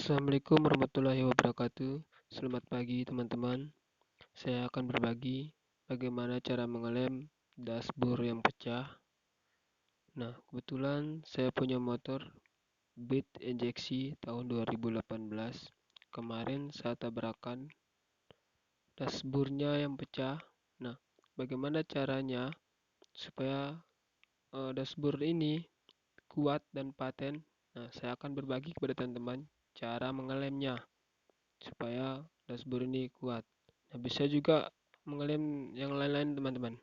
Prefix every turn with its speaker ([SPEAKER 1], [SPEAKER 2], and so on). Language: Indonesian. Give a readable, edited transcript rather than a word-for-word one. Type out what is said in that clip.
[SPEAKER 1] Assalamualaikum warahmatullahi wabarakatuh. Selamat pagi teman-teman. Saya akan berbagi bagaimana cara mengelem dashboard yang pecah. Nah, kebetulan saya punya motor Beat injeksi tahun 2018. Kemarin saat tabrakan dashboardnya yang pecah. Nah, bagaimana caranya supaya dashboard ini kuat dan paten? Nah, saya akan berbagi kepada teman-teman cara mengelemnya supaya dashboard ini kuat. Nah, bisa juga mengelem yang lain-lain teman-teman.